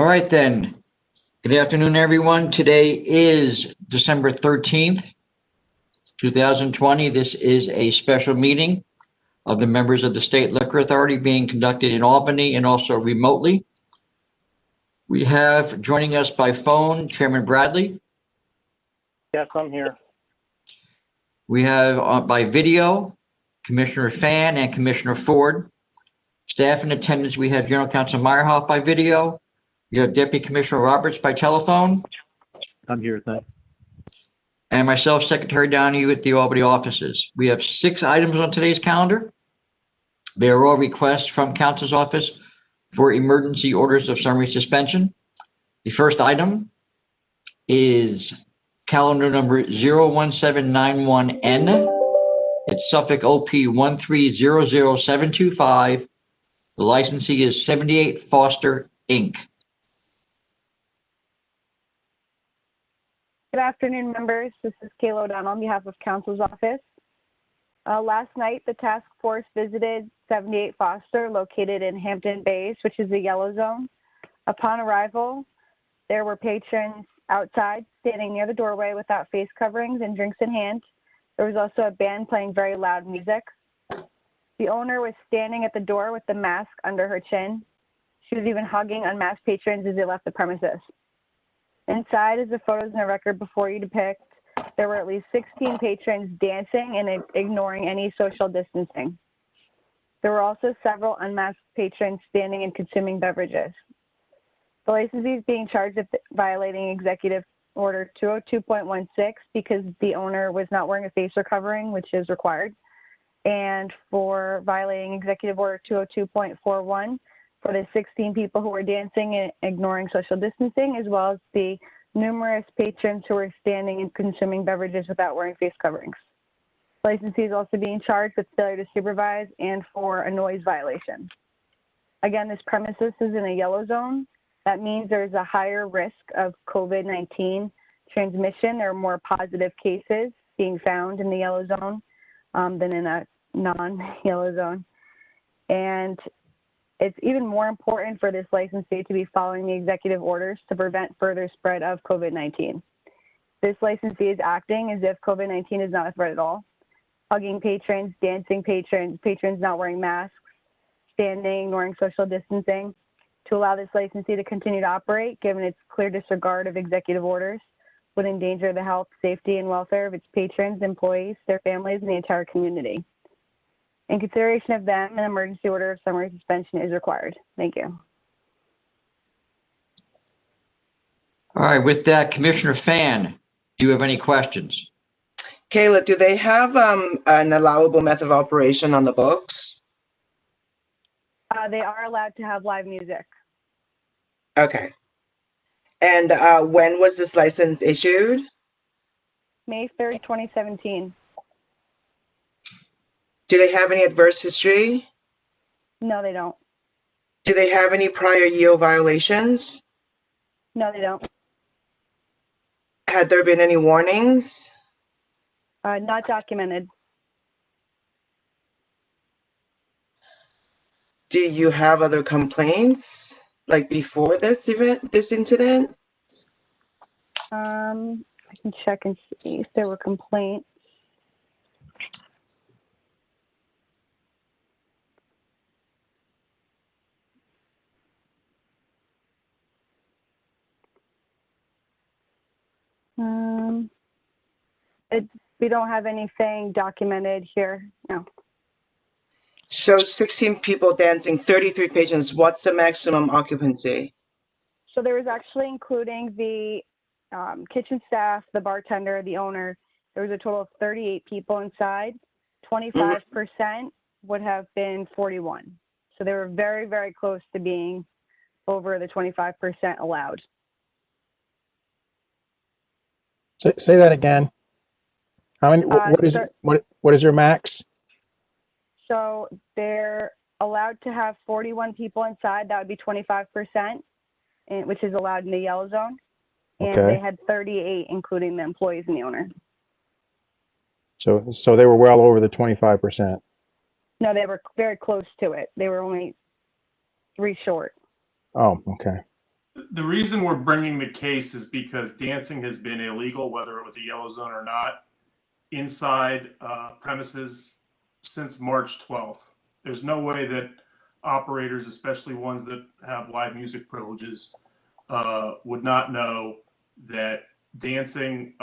right then. Good afternoon, everyone. Today is December 13th, 2020. This is a special meeting of the members of the State Liquor Authority being conducted in Albany and also remotely. We have joining us by phone Chairman Bradley. Yes, I'm here. We have by video Commissioner Fan and Commissioner Ford. Staff in attendance, we have General Counsel Meyerhoff by video. You have Deputy Commissioner Roberts by telephone. I'm here, thanks. And myself, Secretary Downey at the Albany offices. We have 6 items on today's calendar. They are all requests from Counsel's office for emergency orders of summary suspension. The first item is calendar number 01791N. It's Suffolk OP 1300725. The licensee is 78 Foster, Inc. Good afternoon, members. This is Kayla O'Donnell on behalf of Counsel's office. Last night, the task force visited 78 Foster, located in Hampton Bays, which is the yellow zone. Upon arrival, there were patrons outside standing near the doorway without face coverings and drinks in hand. There was also a band playing very loud music. The owner was standing at the door with the mask under her chin. She was even hugging unmasked patrons as they left the premises. Inside, as the photos in the record before you depict, there were at least 16 patrons dancing and ignoring any social distancing. There were also several unmasked patrons standing and consuming beverages. The licensee is being charged with violating Executive Order 202.16 because the owner was not wearing a face or covering, which is required, and for violating Executive Order 202.41 for the 16 people who were dancing and ignoring social distancing, as well as the numerous patrons who were standing and consuming beverages without wearing face coverings. The licensee is also being charged with failure to supervise and for a noise violation. Again, this premises is in a yellow zone. That means there's a higher risk of COVID-19 transmission. There are more positive cases being found in the yellow zone than in a non-yellow zone. And it's even more important for this licensee to be following the executive orders to prevent further spread of COVID-19. This licensee is acting as if COVID-19 is not a threat at all, hugging patrons, dancing patrons, patrons not wearing masks, standing, ignoring social distancing. To allow this licensee to continue to operate, given its clear disregard of executive orders, would endanger the health, safety, and welfare of its patrons, employees, their families, and the entire community. In consideration of them, an emergency order of summary suspension is required. Thank you. All right, with that, Commissioner Fan, do you have any questions? Kayla, do they have an allowable method of operation on the books? They are allowed to have live music. Okay. And when was this license issued? May 3rd, 2017. Do they have any adverse history? No, they don't. Do they have any prior EO violations? No, they don't. Had there been any warnings? Not documented. Do you have other complaints, like before this incident? I can check and see if there were complaints. We don't have anything documented here, no. So 16 people dancing, 33 patrons. What's the maximum occupancy? So there was actually, including the kitchen staff, the bartender, the owner, there was a total of 38 people inside. 25% would have been 41. So they were very, very close to being over the 25% allowed. Say that again. How many? What is your max? So they're allowed to have 41 people inside. That would be 25%, which is allowed in the yellow zone. And Okay. they had 38, including the employees and the owner. So they were well over the 25%. No, they were very close to it. They were only 3 short. Oh, okay. The reason we're bringing the case is because dancing has been illegal, whether it was a yellow zone or not, inside premises since March 12th. There's no way that operators, especially ones that have live music privileges, would not know that dancing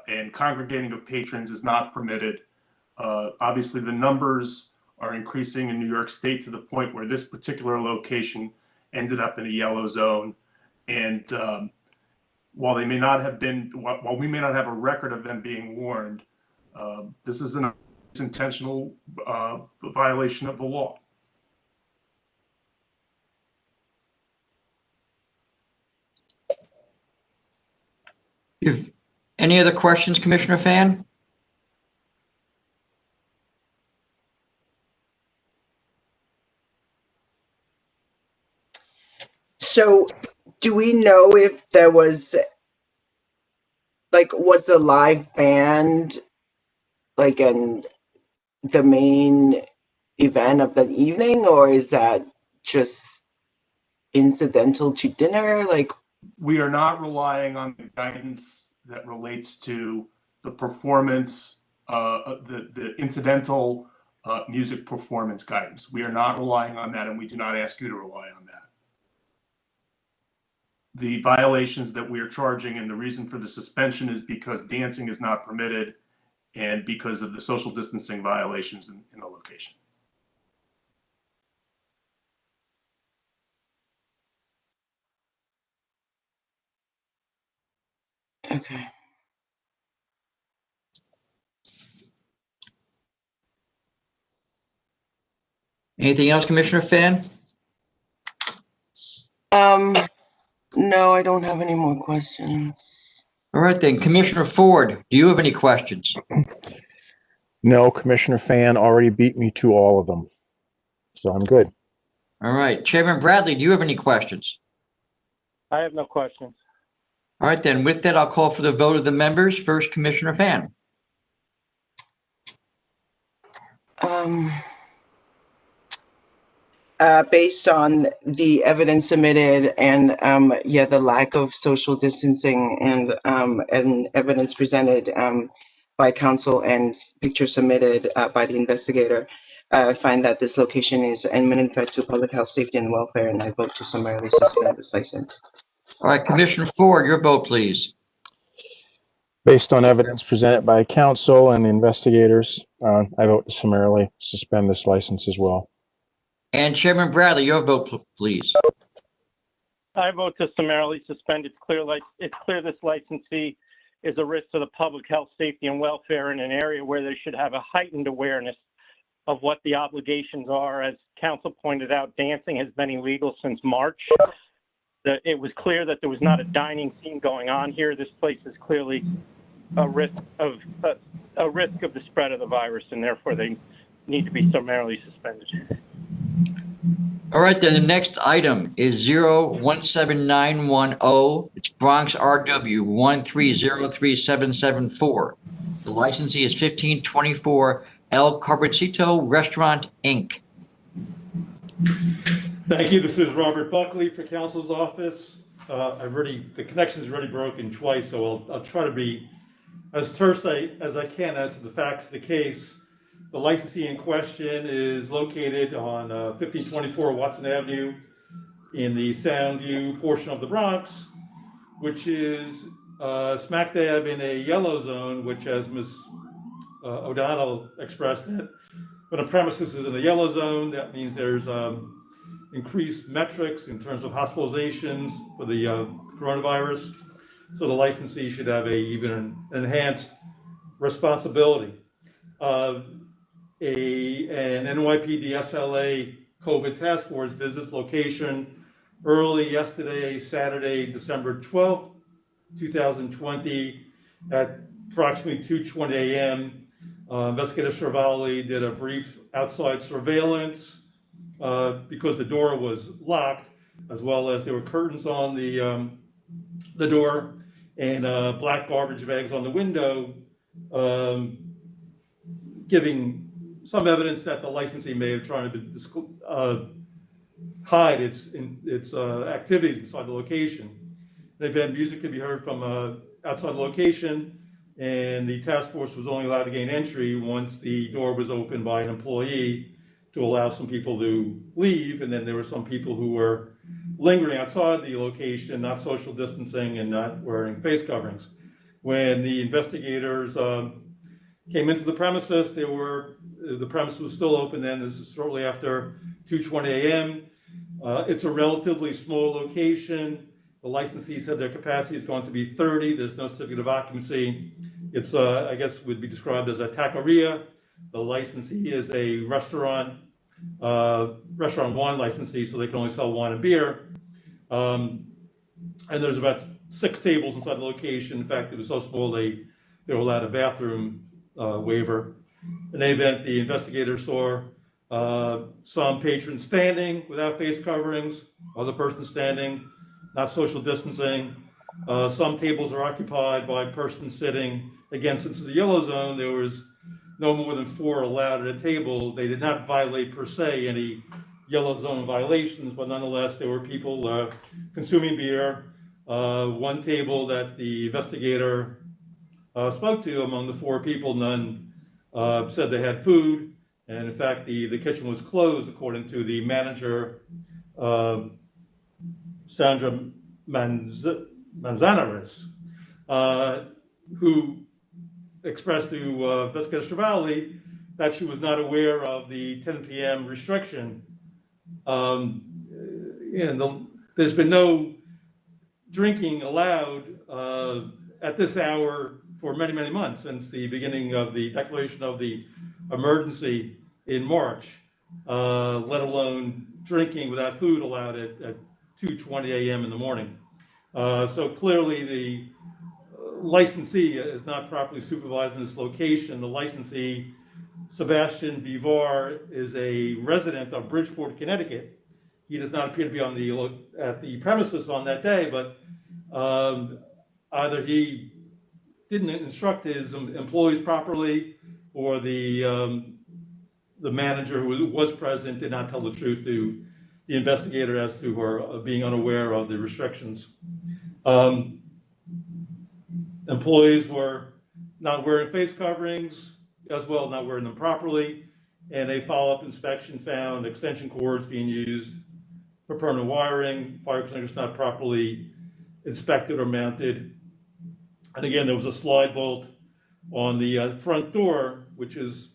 and congregating of patrons is not permitted. Obviously, the numbers are increasing in New York State to the point where this particular location ended up in a yellow zone. And while they may not have been, while we may not have a record of them being warned, this is an intentional violation of the law. Any other questions, Commissioner Fan? So do we know if there was, like, was the live band like the main event of that evening, or is that just incidental to dinner? Like, We are not relying on the guidance that relates to the performance, the incidental music performance guidance. We are not relying on that, and we do not ask you to rely on that. The violations that we are charging and the reason for the suspension is because dancing is not permitted and because of the social distancing violations in the location. okay. Anything else, Commissioner Fan? No, I don't have any more questions. All right then, Commissioner Ford, do you have any questions? No, Commissioner Fan already beat me to all of them. So I'm good. All right, Chairman Bradley, do you have any questions? I have no questions. All right then, with that, I'll call for the vote of the members. First, Commissioner Fan. Based on the evidence submitted and the lack of social distancing and evidence presented by counsel and pictures submitted by the investigator, I find that this location is an imminent threat to public health, safety, and welfare, and I vote to summarily suspend this license. All right, Commissioner Ford, your vote, please. Based on evidence presented by counsel and investigators, I vote to summarily suspend this license as well. And Chairman Bradley, your vote, please. I vote to summarily suspend. It's clear this licensee is a risk to the public health, safety, and welfare in an area where they should have a heightened awareness of what the obligations are. As counsel pointed out, dancing has been illegal since March. It was clear that there was not a dining scene going on here. This place is clearly a risk of the spread of the virus, and therefore they need to be summarily suspended. All right, then the next item is 017910. It's Bronx RW 1303774. The licensee is 1524 El Carboncito Restaurant, Inc. Thank you. This is Robert Buckley for counsel's office. The connection's already broken twice, so I'll try to be as terse as I can as to the facts of the case. The licensee in question is located on 1524 Watson Avenue in the Soundview portion of the Bronx, which is smack dab in a yellow zone, which, as Ms. O'Donnell expressed, that when a premises is in a yellow zone, that means there's increased metrics in terms of hospitalizations for the coronavirus. So the licensee should have a even enhanced responsibility. An NYPD SLA COVID task force visits location early yesterday, Saturday, December 12th, 2020 at approximately 2:20 a.m. Investigator Cervalli did a brief outside surveillance because the door was locked, as well as there were curtains on the door and black garbage bags on the window, giving some evidence that the licensee may have tried to hide its activities inside the location. An event music could be heard from outside the location, and the task force was only allowed to gain entry once the door was opened by an employee to allow some people to leave, and then there were some people who were lingering outside the location, not social distancing and not wearing face coverings. When the investigators came into the premises, the premise was still open then. This is shortly after 2:20 a.m. It's a relatively small location. The licensee said their capacity is going to be 30. There's no certificate of occupancy. It's, I guess, would be described as a taqueria. The licensee is a restaurant wine licensee, so they can only sell wine and beer. And there's about 6 tables inside the location. In fact, it was so small they were allowed a bathroom waiver. In any event, the investigators saw some patrons standing without face coverings, other persons standing, not social distancing. Some tables are occupied by persons sitting. Again, since it's a yellow zone, there was no more than 4 allowed at a table. They did not violate per se any yellow zone violations, but nonetheless, there were people consuming beer. One table that the investigator spoke to, among the 4 people, none said they had food. And in fact, the kitchen was closed, according to the manager, Sandra Manzanares, who expressed to Investigator Stravali that she was not aware of the 10 p.m. restriction. There's been no drinking allowed at this hour for many, many months since the beginning of the declaration of the emergency in March, let alone drinking without food allowed at 2:20 a.m. in the morning. So clearly the licensee is not properly supervising this location. The licensee, Sebastian Vivar, is a resident of Bridgeport, Connecticut. He does not appear to be at the premises on that day, but either he didn't instruct his employees properly, or the manager who was present did not tell the truth to the investigator as to her being unaware of the restrictions. Employees were not wearing face coverings, as well, not wearing them properly, and a follow-up inspection found extension cords being used for permanent wiring, fire extinguishers not properly inspected or mounted. And again, there was a slide bolt on the front door, which is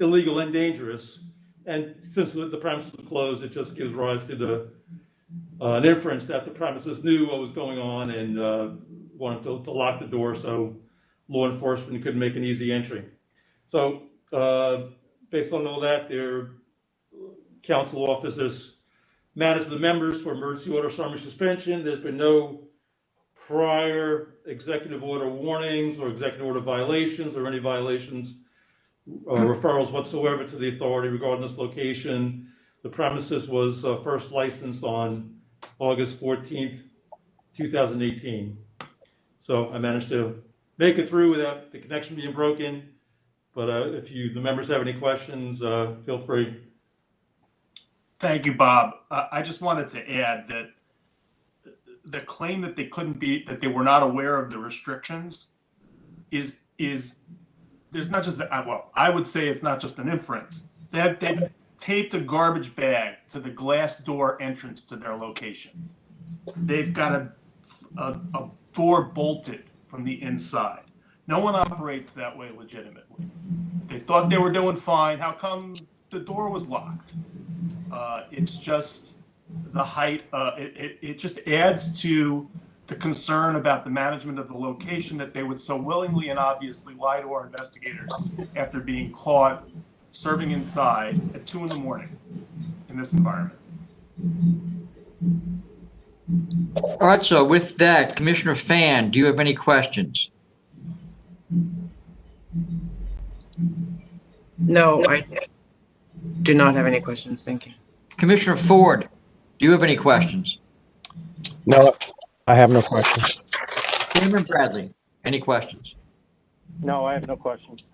illegal and dangerous. And since the premises was closed, it just gives rise to an inference that the premises knew what was going on and wanted to lock the door so law enforcement couldn't make an easy entry. So based on all that, their council officers managed the members for emergency order summary suspension. There's been no prior executive order warnings or executive order violations or any violations or referrals whatsoever to the authority regarding this location. The premises was first licensed on August 14th, 2018. So I managed to make it through without the connection being broken. But if the members have any questions, feel free. Thank you, Bob. I just wanted to add that the claim that they were not aware of the restrictions is there's not just I would say it's not just an inference. They've taped a garbage bag to the glass door entrance to their location. They've got a door bolted from the inside. No one operates that way legitimately. They thought they were doing fine. How come the door was locked? It's just the height. It just adds to the concern about the management of the location that they would so willingly and obviously lie to our investigators after being caught serving inside at 2 a.m. in this environment. All right, so with that, Commissioner Fan, do you have any questions? No, I do not have any questions. Thank you. Commissioner Ford, do you have any questions? No, I have no questions. Chairman Bradley, any questions? No, I have no questions.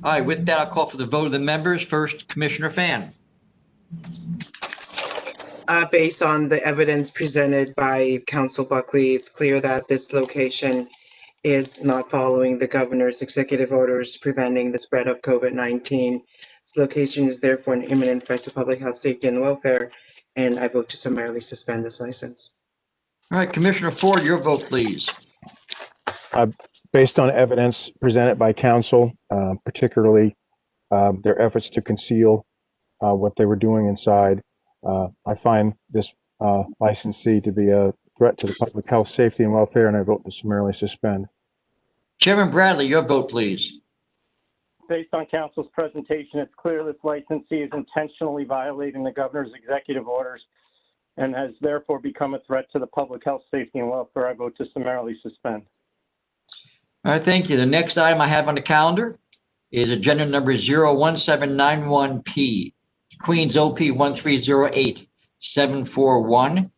All right, with that, I'll call for the vote of the members. First, Commissioner Fan. Based on the evidence presented by Council Buckley, it's clear that this location is not following the governor's executive orders preventing the spread of COVID-19. This location is therefore an imminent threat to public health, safety, and welfare, and I vote to summarily suspend this license. All right, Commissioner Ford, your vote, please. Based on evidence presented by council, particularly their efforts to conceal what they were doing inside, I find this licensee to be a threat to the public health, safety, and welfare, and I vote to summarily suspend. Chairman Bradley, your vote, please. Based on council's presentation, it's clear this licensee is intentionally violating the governor's executive orders and has therefore become a threat to the public health, safety, and welfare. I vote to summarily suspend. All right, thank you. The next item I have on the calendar is agenda number 01791P, Queens OP 1308741,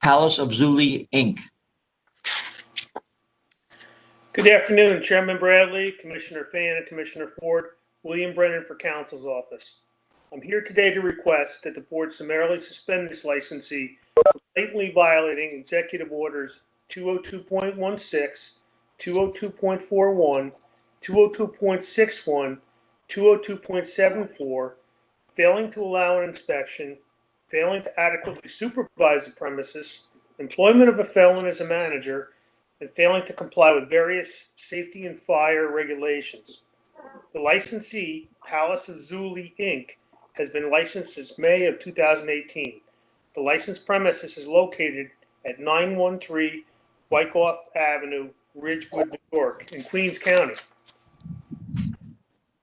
Palace of Zuli, Inc. Good afternoon, Chairman Bradley, Commissioner Fan, and Commissioner Ford. William Brennan for Council's office. I'm here today to request that the board summarily suspend this licensee for blatantly violating Executive Orders 202.16, 202.41, 202.61, 202.74, failing to allow an inspection, failing to adequately supervise the premises, employment of a felon as a manager, and failing to comply with various safety and fire regulations. The licensee, Palace of Zuli, Inc., has been licensed since May of 2018. The licensed premises is located at 913 Wyckoff Avenue, Ridgewood, New York, in Queens County.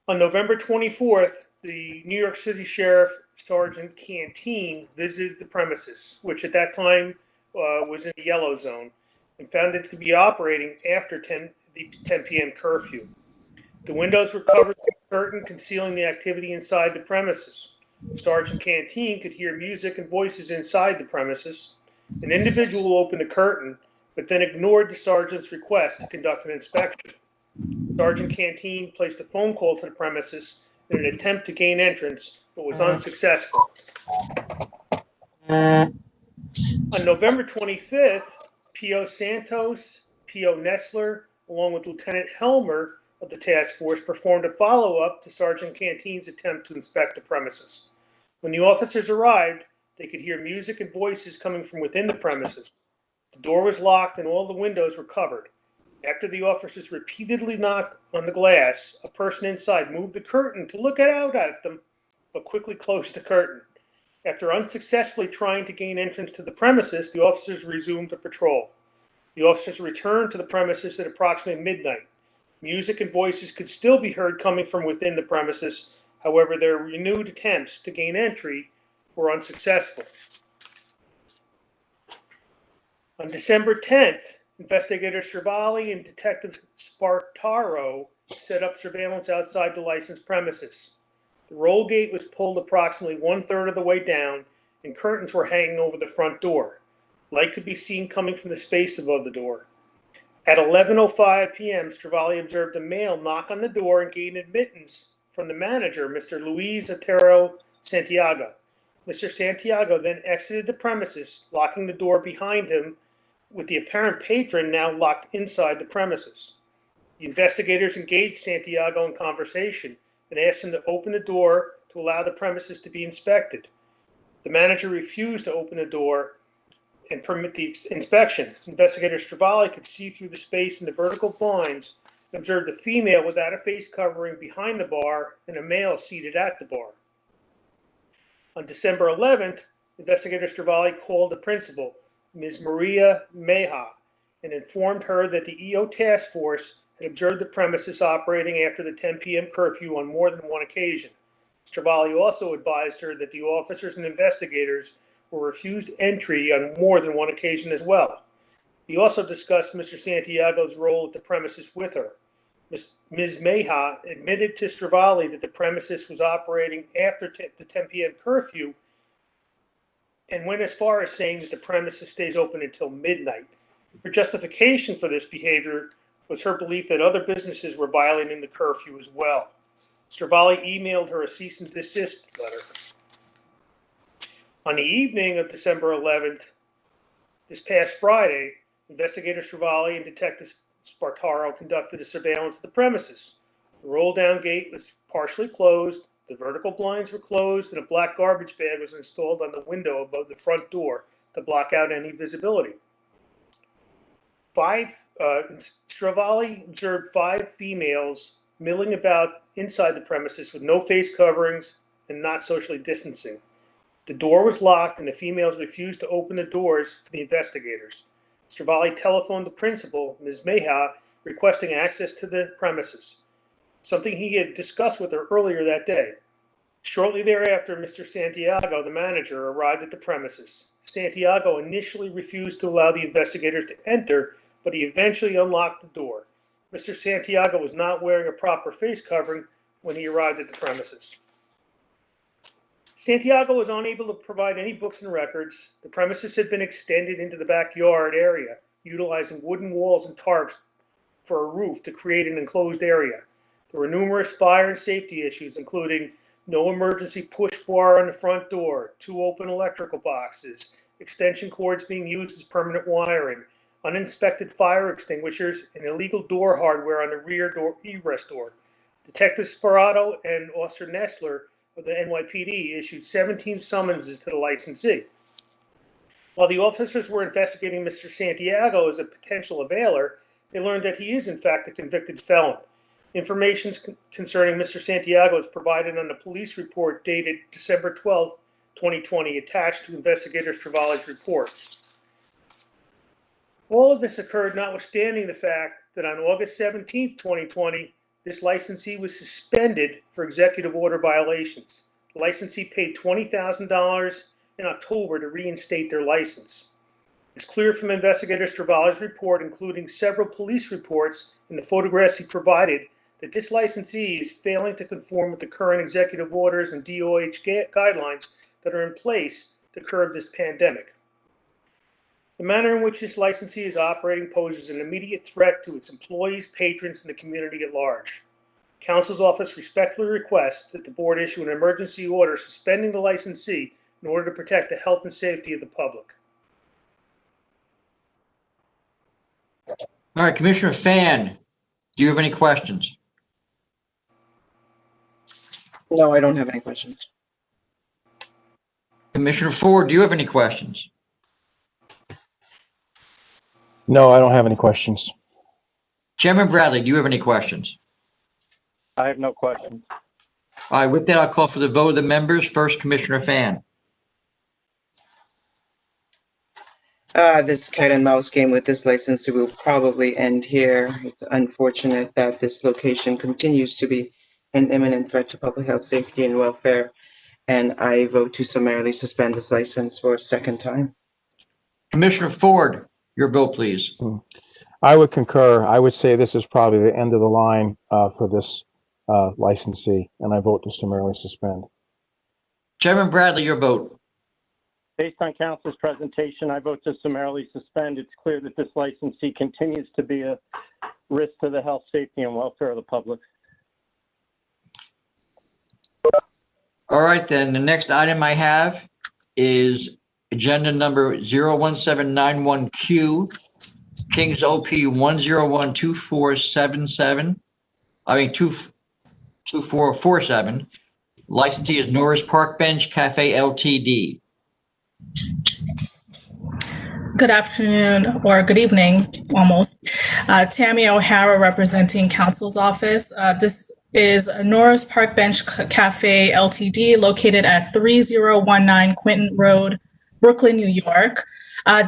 On November 24th, the New York City Sheriff Sergeant Canteen visited the premises, which at that time was in the yellow zone, and found it to be operating after the 10 p.m. curfew. The windows were covered with a curtain concealing the activity inside the premises. Sergeant Canteen could hear music and voices inside the premises. An individual opened the curtain, but then ignored the sergeant's request to conduct an inspection. Sergeant Canteen placed a phone call to the premises in an attempt to gain entrance, but was unsuccessful. On November 25th, P.O. Santos, P.O. Nestler, along with Lieutenant Helmer of the task force, performed a follow-up to Sergeant Canteen's attempt to inspect the premises. When the officers arrived, they could hear music and voices coming from within the premises. The door was locked and all the windows were covered. After the officers repeatedly knocked on the glass, a person inside moved the curtain to look out at them, but quickly closed the curtain. After unsuccessfully trying to gain entrance to the premises, the officers resumed the patrol. The officers returned to the premises at approximately midnight. Music and voices could still be heard coming from within the premises. However, their renewed attempts to gain entry were unsuccessful. On December 10th, Investigator Stravali and Detective Spartaro set up surveillance outside the licensed premises. The roll gate was pulled approximately 1/3 of the way down, and curtains were hanging over the front door. Light could be seen coming from the space above the door. At 11:05 p.m., Stravali observed a male knock on the door and gain admittance from the manager, Mr. Luis Otero Santiago. Mr. Santiago then exited the premises, locking the door behind him, with the apparent patron now locked inside the premises. The investigators engaged Santiago in conversation and asked him to open the door to allow the premises to be inspected. The manager refused to open the door and permit the inspection. Investigator Stravali could see through the space in the vertical blinds and observed a female without a face covering behind the bar and a male seated at the bar. On December 11th, Investigator Stravali called the principal, Ms. Maria Meja, and informed her that the EO task force had observed the premises operating after the 10 p.m. curfew on more than one occasion. Stravali also advised her that the officers and investigators were refused entry on more than one occasion as well. He also discussed Mr. Santiago's role at the premises with her. Ms. Meja admitted to Stravali that the premises was operating after the 10 p.m. curfew and went as far as saying that the premises stays open until midnight. Her justification for this behavior was her belief that other businesses were violating the curfew as well. Stravali emailed her a cease and desist letter. On the evening of December 11th, this past Friday, Investigator Stravali and Detective Spartaro conducted a surveillance of the premises. The roll-down gate was partially closed, the vertical blinds were closed, and a black garbage bag was installed on the window above the front door to block out any visibility. Stravali observed 5 females milling about inside the premises with no face coverings and not socially distancing. The door was locked and the females refused to open the doors for the investigators. Stravali telephoned the principal, Ms. Meha, requesting access to the premises, something he had discussed with her earlier that day. Shortly thereafter, Mr. Santiago, the manager, arrived at the premises. Santiago initially refused to allow the investigators to enter, but he eventually unlocked the door. Mr. Santiago was not wearing a proper face covering when he arrived at the premises. Santiago was unable to provide any books and records. The premises had been extended into the backyard area, utilizing wooden walls and tarps for a roof to create an enclosed area. There were numerous fire and safety issues, including no emergency push bar on the front door, 2 open electrical boxes, extension cords being used as permanent wiring, uninspected fire extinguishers, and illegal door hardware on the rear door egress door. Detective Sparato and Officer Nestler of the NYPD issued 17 summonses to the licensee. While the officers were investigating Mr. Santiago as a potential availer, they learned that he is in fact a convicted felon. Information concerning Mr. Santiago is provided on the police report dated December 12, 2020, attached to Investigator Stravali's report. All of this occurred notwithstanding the fact that on August 17, 2020, this licensee was suspended for executive order violations. The licensee paid $20,000 in October to reinstate their license. It's clear from Investigator Stravali's report, including several police reports and the photographs he provided, that this licensee is failing to conform with the current executive orders and DOH guidelines that are in place to curb this pandemic. The manner in which this licensee is operating poses an immediate threat to its employees, patrons, and the community at large. Counsel's office respectfully requests that the board issue an emergency order suspending the licensee in order to protect the health and safety of the public. All right, Commissioner Fan, do you have any questions? No, I don't have any questions. Commissioner Ford, do you have any questions? No, I don't have any questions. Chairman Bradley, do you have any questions? I have no questions. All right, with that, I'll call for the vote of the members. First, Commissioner Fan. This cat and mouse game with this license will probably end here. It's unfortunate that this location continues to be an imminent threat to public health, safety, and welfare. And I vote to summarily suspend this license for a second time. Commissioner Ford, your vote, please. I would concur. I would say this is probably the end of the line for this licensee, and I vote to summarily suspend. Chairman Bradley, your vote. Based on council's presentation, I vote to summarily suspend. It's clear that this licensee continues to be a risk to the health, safety, and welfare of the public. All right, then, the next item I have is agenda number 01791Q, Kings OP 1012477, 2447. Licensee is Norris Park Bench Cafe Ltd. Good afternoon, or good evening, almost. Tammy O'Hara representing counsel's office. This is Norris Park Bench Cafe Ltd. located at 3019 Quinton Road, Brooklyn, New York.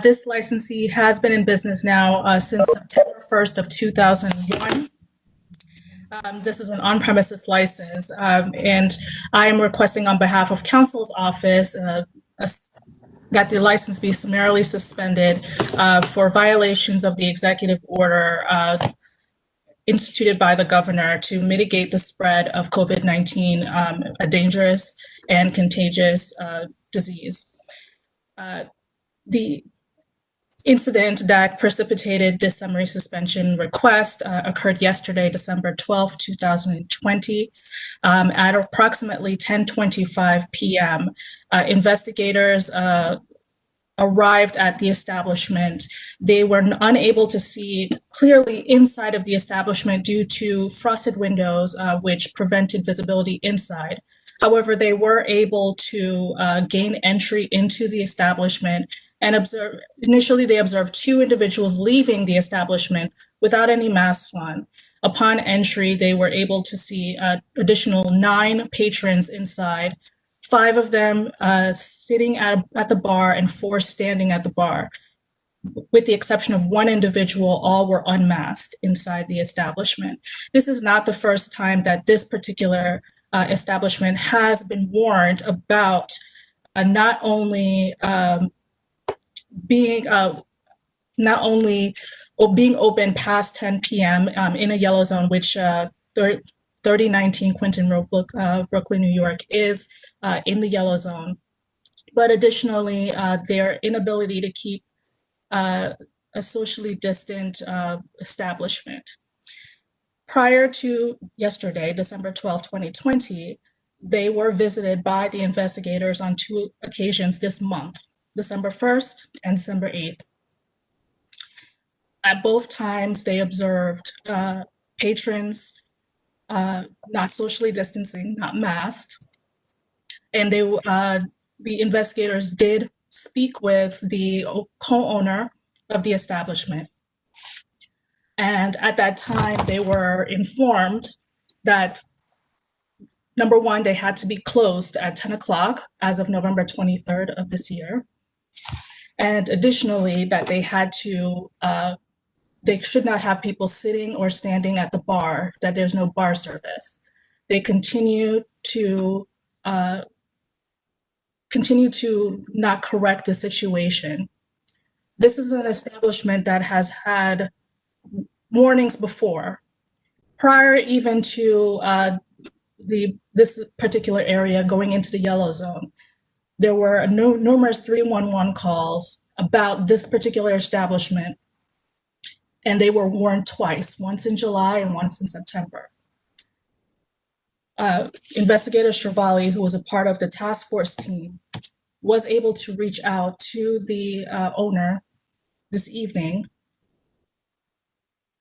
This licensee has been in business now since September 1st of 2001. This is an on-premises license, and I am requesting on behalf of counsel's office that the license be summarily suspended for violations of the executive order instituted by the governor to mitigate the spread of COVID-19, a dangerous and contagious disease. The incident that precipitated this summary suspension request occurred yesterday, December 12, 2020. At approximately 10:25 p.m., investigators arrived at the establishment. They were unable to see clearly inside of the establishment due to frosted windows, which prevented visibility inside. However, they were able to gain entry into the establishment and initially they observed 2 individuals leaving the establishment without any masks on. Upon entry, they were able to see additional 9 patrons inside, 5 of them sitting at the bar and 4 standing at the bar. With the exception of 1 individual, all were unmasked inside the establishment. This is not the first time that this particular establishment has been warned about not only being open past 10 p.m. In a yellow zone, which 3019 Quinton Road, Brooklyn, New York is in the yellow zone, but additionally, their inability to keep a socially distant establishment. Prior to yesterday, December 12, 2020, they were visited by the investigators on 2 occasions this month, December 1st and December 8th. At both times, they observed patrons not socially distancing, not masked, and the investigators did speak with the co-owner of the establishment. And at that time, they were informed that, number 1, they had to be closed at 10 o'clock as of November 23rd of this year. And additionally, that they had to, they should not have people sitting or standing at the bar, that there's no bar service. They continue to not correct the situation. This is an establishment that has had warnings before. Prior even to this particular area going into the yellow zone, there were numerous 311 calls about this particular establishment, and they were warned twice, once in July and once in September. Investigator Stravali, who was a part of the task force team, was able to reach out to the owner this evening.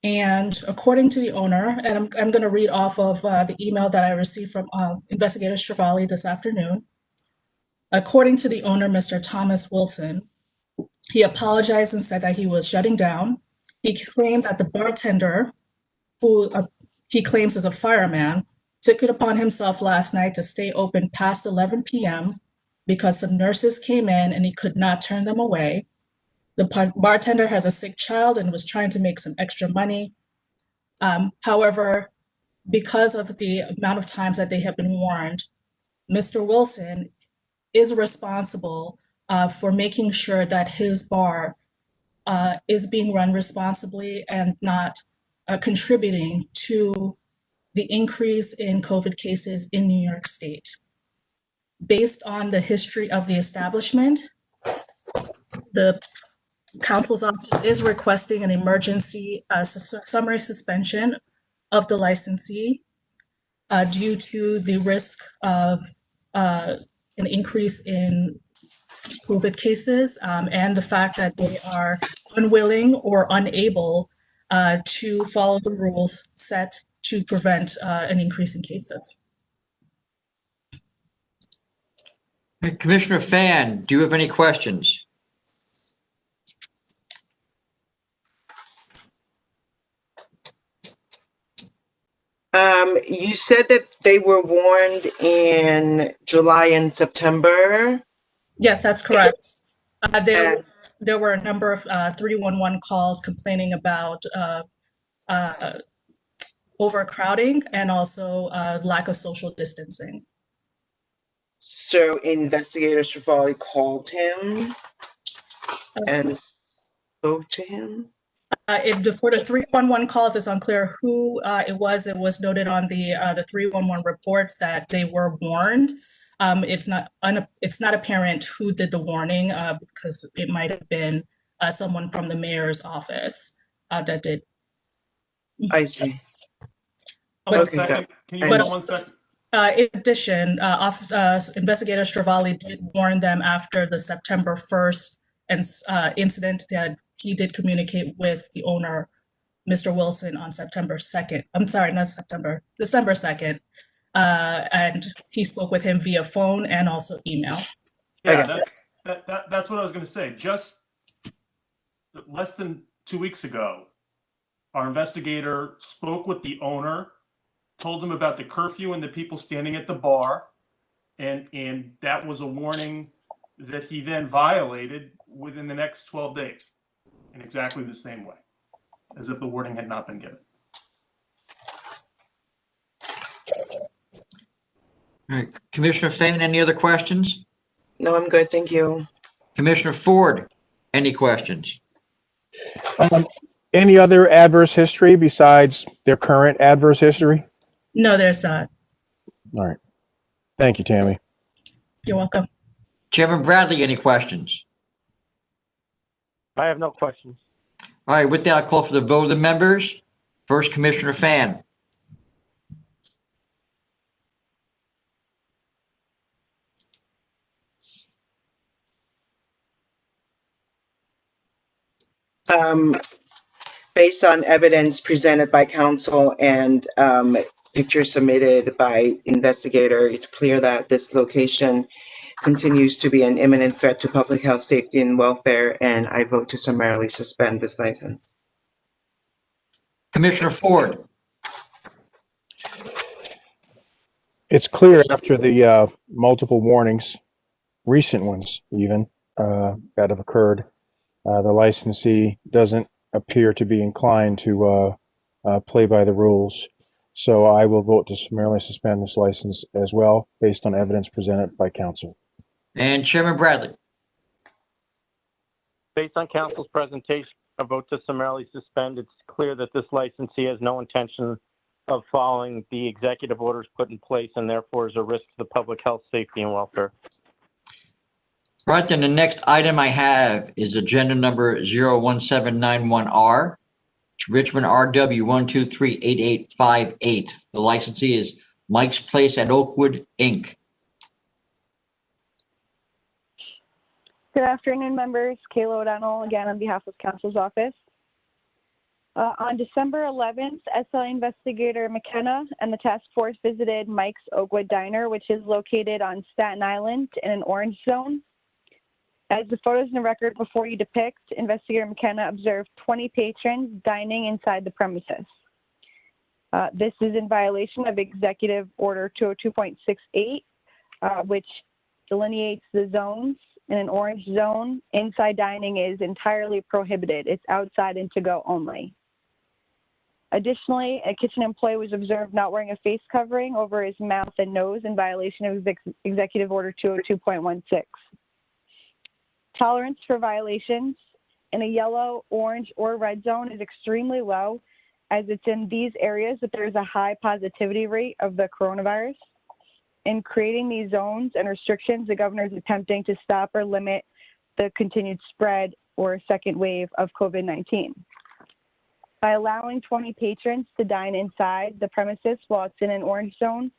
And according to the owner, and I'm going to read off of the email that I received from Investigator Stravali this afternoon. According to the owner, Mr. Thomas Wilson, he apologized and said that he was shutting down. He claimed that the bartender, who he claims is a fireman, took it upon himself last night to stay open past 11 p.m. because some nurses came in and he could not turn them away. The bartender has a sick child and was trying to make some extra money. However, because of the amount of times that they have been warned, Mr. Wilson is responsible for making sure that his bar is being run responsibly and not contributing to the increase in COVID cases in New York State. Based on the history of the establishment, the Counsel's office is requesting an emergency summary suspension of the licensee due to the risk of an increase in COVID cases and the fact that they are unwilling or unable to follow the rules set to prevent an increase in cases. Commissioner Fan, do you have any questions? You said that they were warned in July and September. Yes, that's correct. There were a number of 311 calls complaining about overcrowding and also lack of social distancing. So Investigator Stravali called him and spoke to him? For the 311 calls, it's unclear who it was. It was noted on the 311 reports that they were warned. It's not apparent who did the warning because it might have been someone from the mayor's office that did. I see. One Okay, second. Can you But hold one second? in addition, Investigator Stravali did warn them after the September 1st incident that he did communicate with the owner, Mr. Wilson, on September 2nd. I'm sorry, not September, December 2nd. And he spoke with him via phone and also email. Yeah, that's what I was going to say. Just less than 2 weeks ago, our investigator spoke with the owner, told him about the curfew and the people standing at the bar, and that was a warning that he then violated within the next 12 days in exactly the same way, as if the warning had not been given. All right, Commissioner Fain, any other questions? No, I'm good. Thank you. Commissioner Ford, any questions? Any other adverse history besides their current adverse history? No, there's not. All right. Thank you, Tammy. You're welcome. Chairman Bradley, any questions? I have no questions. All right, with that, I'll call for the vote of the members. First, Commissioner Fan. Based on evidence presented by counsel and pictures submitted by investigator, it's clear that this location continues to be an imminent threat to public health, safety, and welfare, and I vote to summarily suspend this license. Commissioner Ford. It's clear after the multiple warnings, recent ones even, that have occurred, the licensee doesn't appear to be inclined to play by the rules. So I will vote to summarily suspend this license as well, based on evidence presented by counsel. And Chairman Bradley. Based on council's presentation, a vote to summarily suspend. It's clear that this licensee has no intention of following the executive orders put in place and therefore is a risk to the public health, safety, and welfare. Right, then the next item I have is agenda number 01791R. It's Richmond RW 1238858. The licensee is Mike's Place at Oakwood, Inc. Good afternoon, members. Kayla O'Donnell again on behalf of counsel's office. On December 11th, SLA investigator McKenna and the task force visited Mike's Oakwood Diner, which is located on Staten Island in an orange zone. As the photos in the record before you depict, investigator McKenna observed 20 patrons dining inside the premises. This is in violation of Executive Order 202.68, which delineates the zones. In an orange zone, inside dining is entirely prohibited. It's outside and to go only. Additionally, a kitchen employee was observed not wearing a face covering over his mouth and nose in violation of Executive Order 202.16. Tolerance for violations in a yellow, orange, or red zone is extremely low, as it's in these areas that there's a high positivity rate of the coronavirus. In creating these zones and restrictions, the governor is attempting to stop or limit the continued spread or second wave of COVID-19. By allowing 20 patrons to dine inside the premises while it's in an orange zone,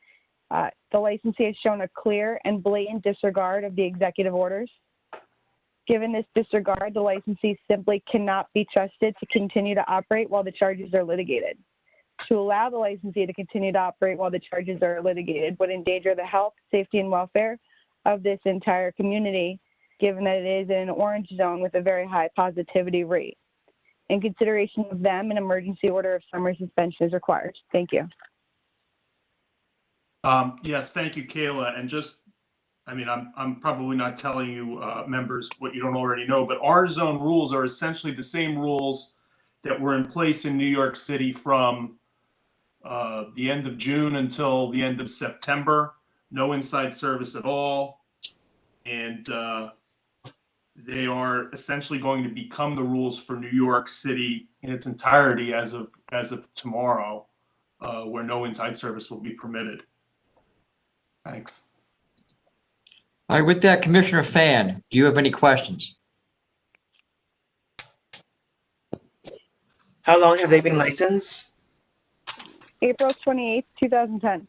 the licensee has shown a clear and blatant disregard of the executive orders. Given this disregard, the licensee simply cannot be trusted to continue to operate while the charges are litigated. To allow the licensee to continue to operate while the charges are litigated would endanger the health, safety, and welfare of this entire community, given that it is in an orange zone with a very high positivity rate. In consideration of them, an emergency order of summary suspension is required. Thank you. Yes, thank you, Kayla. And just, I mean, I'm probably not telling you members what you don't already know, but our zone rules are essentially the same rules that were in place in New York City from the end of June until the end of September. No inside service at all. And they are essentially going to become the rules for New York City in its entirety as of tomorrow, where no inside service will be permitted. Thanks. All right, with that, Commissioner Fan, do you have any questions? How long have they been licensed? April 28th, 2010.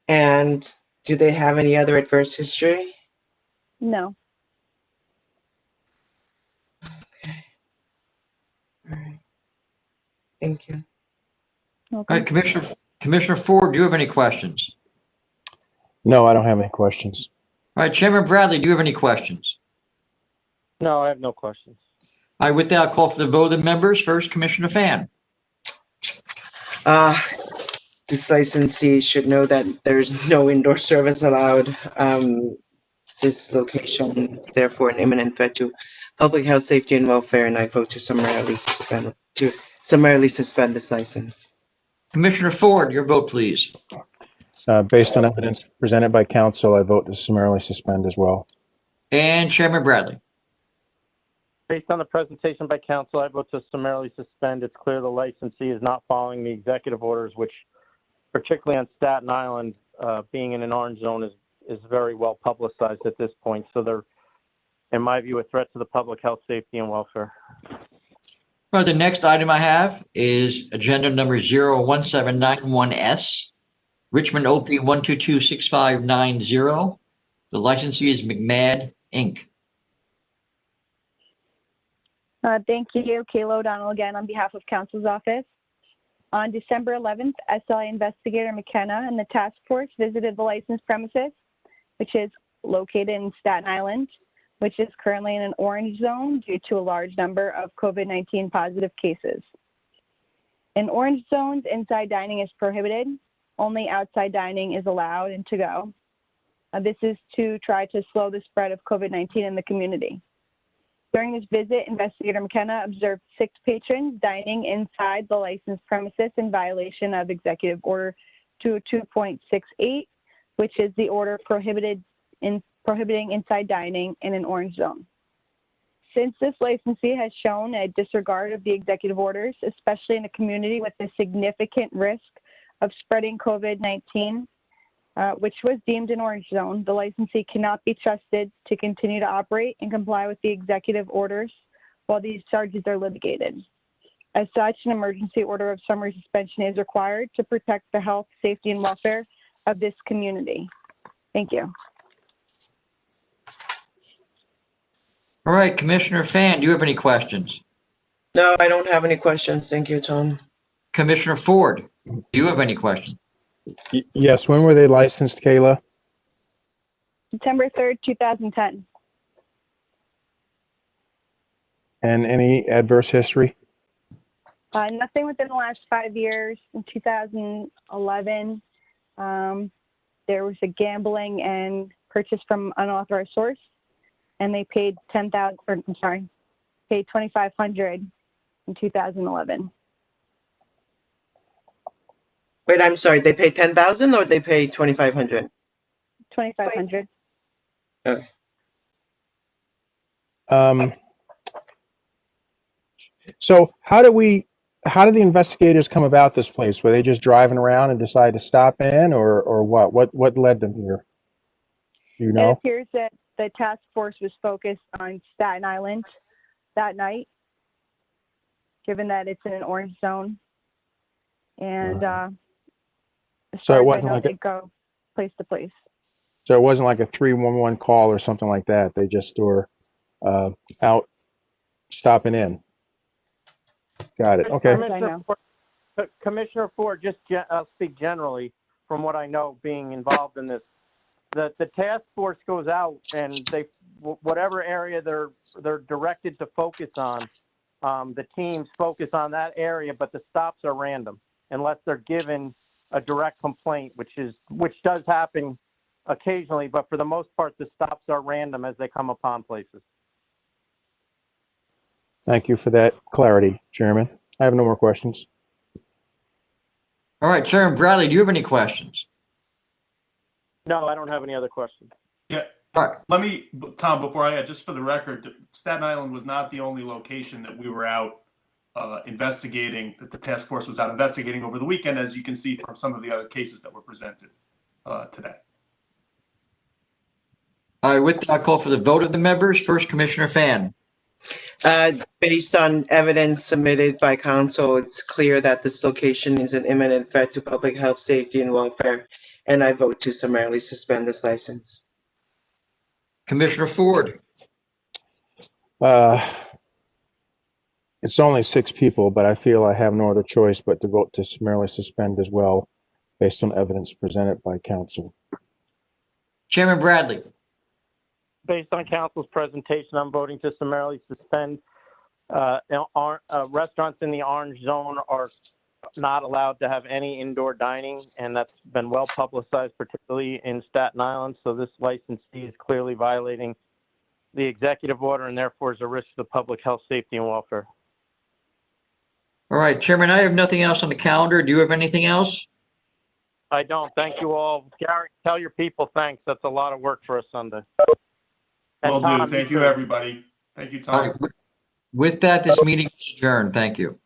And do they have any other adverse history? No. All right. Thank you. All right, Commissioner Ford, do you have any questions? No, I don't have any questions. All right, Chairman Bradley, do you have any questions? No, I have no questions. All right, with that, I'll call for the vote of the members. First, Commissioner Fan. This licensee should know that there's no indoor service allowed. This location is therefore an imminent threat to public health, safety, and welfare, and I vote to summarily suspend this license. Commissioner Ford, your vote, please. Based on evidence presented by counsel, I vote to summarily suspend as well. And Chairman Bradley. Based on the presentation by counsel, I vote to summarily suspend. It's clear the licensee is not following the executive orders, which particularly on Staten Island, being in an orange zone is very well publicized at this point. So they're, in my view, a threat to the public health, safety, and welfare. All right, the next item I have is agenda number 01791S, Richmond OP 1226590. The licensee is McMahon, Inc. Thank you. Kayla O'Donnell again on behalf of counsel's office. On December 11th, SLA investigator McKenna and the task force visited the licensed premises, which is located in Staten Island, which is currently in an orange zone due to a large number of COVID-19 positive cases. In orange zones, inside dining is prohibited. Only outside dining is allowed and to go. This is to try to slow the spread of COVID-19 in the community. During this visit, investigator McKenna observed 6 patrons dining inside the licensed premises in violation of Executive Order 202.68, which is the order prohibiting inside dining in an orange zone. Since this licensee has shown a disregard of the executive orders, especially in a community with a significant risk of spreading COVID-19, which was deemed an orange zone, the licensee cannot be trusted to continue to operate and comply with the executive orders while these charges are litigated. As such, an emergency order of summary suspension is required to protect the health, safety, and welfare of this community. Thank you. All right, Commissioner Fan, do you have any questions? No, I don't have any questions. Thank you, Tom. Commissioner Ford, do you have any questions? Yes, when were they licensed, Kayla? September 3rd, 2010. And any adverse history? Nothing within the last 5 years. In 2011, there was a gambling and purchase from unauthorized source, and they paid paid $2,500 in 2011. Wait, I'm sorry. They paid 10,000 or they paid 2,500? 2,500. Okay. So how did the investigators come about this place? Were they just driving around and decided to stop in, or what? What led them here? Do you know? It appears that the task force was focused on Staten Island that night, given that it's in an orange zone. And so it wasn't like go place to place. So it wasn't like a 311 call or something like that. They just were out stopping in. Got it. Okay. Commissioner Ford, I'll speak generally from what I know being involved in this. The task force goes out and whatever area they're directed to focus on, the teams focus on that area, but the stops are random unless they're given a direct complaint, which does happen occasionally, but for the most part, the stops are random as they come upon places. Thank you for that clarity, Chairman. I have no more questions. All right, Chairman Bradley, do you have any questions? No, I don't have any other questions. Yeah. All right. Let me, Tom, before I add, just for the record, Staten Island was not the only location that we were out investigating, that the task force was out investigating over the weekend, as you can see from some of the other cases that were presented today. All right, with that, I'll call for the vote of the members. First, Commissioner Fan. Based on evidence submitted by council, it's clear that this location is an imminent threat to public health, safety, and welfare, and I vote to summarily suspend this license. Commissioner Ford. It's only 6 people, but I feel I have no other choice but to vote to summarily suspend as well, based on evidence presented by council. Chairman Bradley. Based on council's presentation, I'm voting to summarily suspend. Restaurants in the orange zone are not allowed to have any indoor dining, and that's been well publicized, particularly in Staten Island. So this licensee is clearly violating the executive order and therefore is a risk to the public health, safety, and welfare. All right, Chairman, I have nothing else on the calendar. Do you have anything else? I don't. Thank you all. Gary, tell your people thanks. That's a lot of work for a Sunday. And Will do. Tom, Thank you, too. everybody. Thank you, All Tom. right. With that, this meeting is adjourned. Thank you.